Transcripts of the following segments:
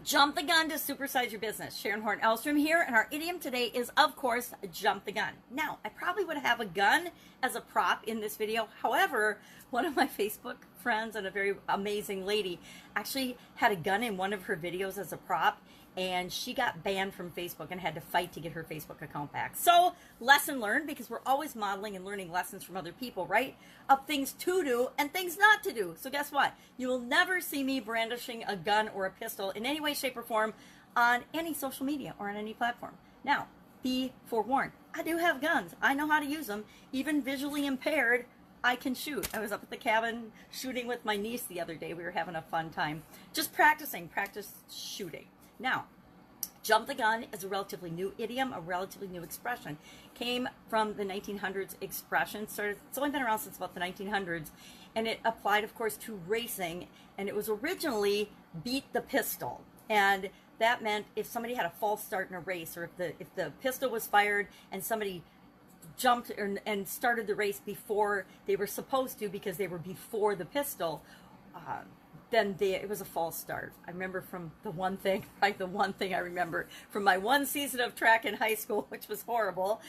Jump the gun to supersize your business. Sharon Horne-Ellstrom here, and our idiom today is, of course, jump the gun. Now, I probably would have a gun as a prop in this video. However, one of my Facebook friends and a very amazing lady actually had a gun in one of her videos as a prop, and she got banned from Facebook and had to fight to get her Facebook account back. So, lesson learned, because we're always modeling and learning lessons from other people, right? Of things to do and things not to do. So guess what? You will never see me brandishing a gun or a pistol in any way, shape, or form on any social media or on any platform. Now, be forewarned. I do have guns. I know how to use them. Even visually impaired, I can shoot. I was up at the cabin shooting with my niece the other day. We were having a fun time. Just practice shooting. Now, jump the gun is a relatively new idiom, a relatively new expression. Came from the 1900s expression. It's only been around since about the 1900s, and it applied, of course, to racing, and it was originally beat the pistol. And that meant if somebody had a false start in a race, or if the pistol was fired and somebody jumped and started the race before they were supposed to because they were before the pistol, then it was a false start. I remember from the one thing I remember from my one season of track in high school, which was horrible,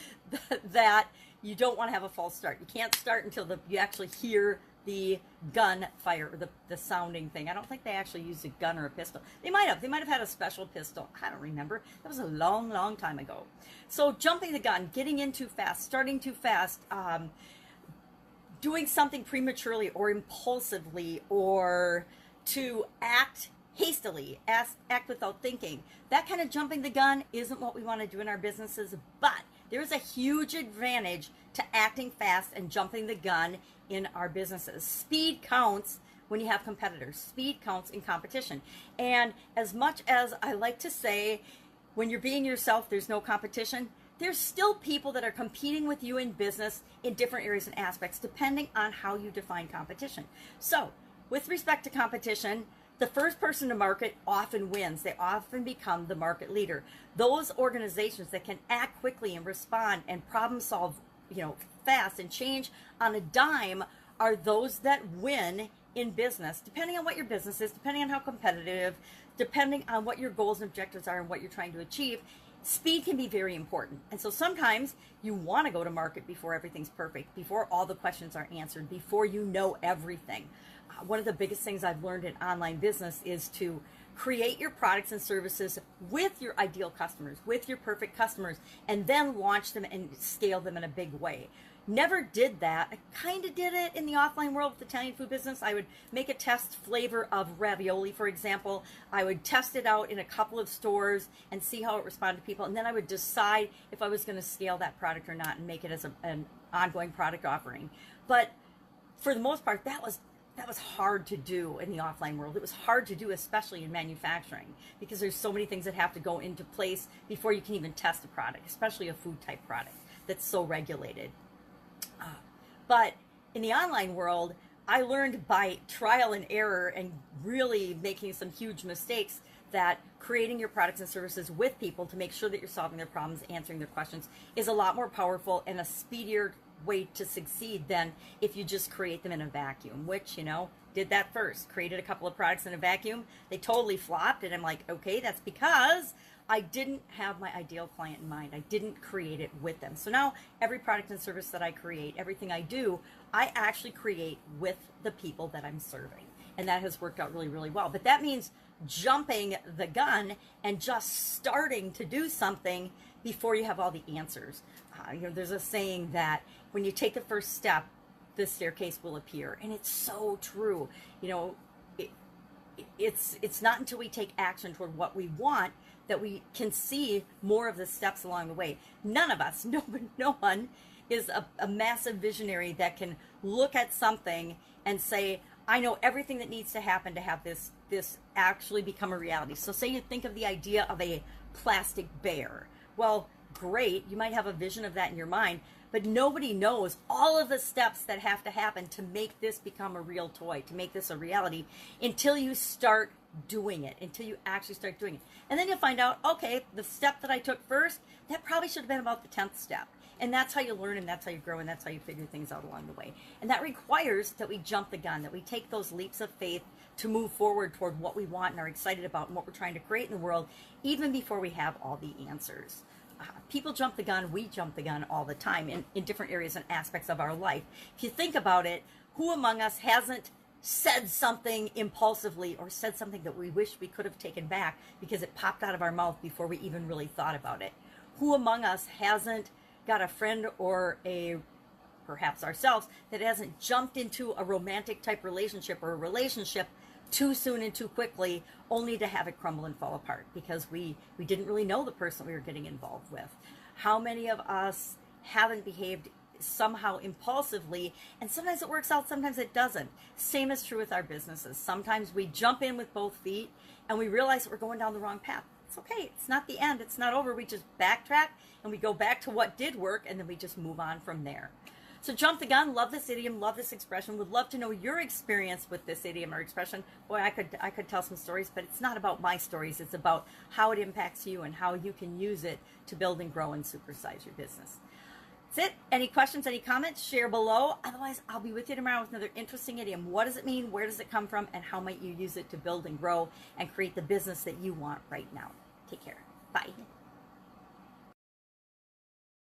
that you don't want to have a false start. You can't start until you actually hear the gun fire, or the sounding thing. I don't think they actually used a gun or a pistol. They might have had a special pistol. I don't remember. That was a long, long time ago. So jumping the gun, getting in too fast, starting too fast, doing something prematurely or impulsively, or to act hastily, act without thinking. That kind of jumping the gun isn't what we want to do in our businesses, but there's a huge advantage to acting fast and jumping the gun in our businesses. Speed counts when you have competitors. Speed counts in competition. And as much as I like to say, when you're being yourself, there's no competition, there's still people that are competing with you in business in different areas and aspects, depending on how you define competition. So, with respect to competition, the first person to market often wins. They often become the market leader. Those organizations that can act quickly and respond and problem solve, fast and change on a dime are those that win in business, depending on what your business is, depending on how competitive, depending on what your goals and objectives are and what you're trying to achieve. Speed can be very important. And so sometimes you want to go to market before everything's perfect, before all the questions are answered, before you know everything. One of the biggest things I've learned in online business is to create your products and services with your ideal customers, with your perfect customers, and then launch them and scale them in a big way. Never did that. I kind of did it in the offline world with Italian food business. I would make a test flavor of ravioli, for example. I would test it out in a couple of stores and see how it responded to people, and then I would decide if I was going to scale that product or not and make it as an ongoing product offering. But for the most part, that was hard to do in the offline world. It was hard to do, especially in manufacturing, because there's so many things that have to go into place before you can even test a product, especially a food type product that's so regulated. But in the online world, I learned by trial and error and really making some huge mistakes that creating your products and services with people to make sure that you're solving their problems, answering their questions, is a lot more powerful and a speedier way to succeed than if you just create them in a vacuum, which, did that first. Created a couple of products in a vacuum. They totally flopped, and I'm like, okay, that's because I didn't have my ideal client in mind. I didn't create it with them. So now every product and service that I create, everything I do, I actually create with the people that I'm serving. And that has worked out really, really well. But that means jumping the gun and just starting to do something before you have all the answers. There's a saying that when you take the first step, the staircase will appear. And it's so true. It's not until we take action toward what we want that we can see more of the steps along the way. None of us, no one is a massive visionary that can look at something and say, I know everything that needs to happen to have this actually become a reality. So say you think of the idea of a plastic bear. Well, great, you might have a vision of that in your mind, but nobody knows all of the steps that have to happen to make this become a real toy, to make this a reality, until you start doing it, until you actually start doing it. And then you'll find out, okay, the step that I took first, that probably should have been about the 10th step. And that's how you learn, and that's how you grow, and that's how you figure things out along the way. And that requires that we jump the gun, that we take those leaps of faith, to move forward toward what we want and are excited about and what we're trying to create in the world, even before we have all the answers. People jump the gun, we jump the gun all the time in different areas and aspects of our life. If you think about it, who among us hasn't said something impulsively or said something that we wish we could have taken back because it popped out of our mouth before we even really thought about it? Who among us hasn't got a friend or perhaps ourselves that hasn't jumped into a romantic type relationship or a relationship too soon and too quickly, only to have it crumble and fall apart because we didn't really know the person we were getting involved with? How many of us haven't behaved somehow impulsively, and sometimes it works out, sometimes it doesn't? Same is true with our businesses. Sometimes we jump in with both feet and we realize that we're going down the wrong path. It's okay, it's not the end, it's not over. We just backtrack and we go back to what did work, and then we just move on from there. So jump the gun. Love this idiom, love this expression. Would love to know your experience with this idiom or expression. Boy, I could tell some stories, but it's not about my stories. It's about how it impacts you and how you can use it to build and grow and supersize your business. That's it. Any questions, any comments, share below. Otherwise, I'll be with you tomorrow with another interesting idiom. What does it mean? Where does it come from? And how might you use it to build and grow and create the business that you want right now? Take care. Bye.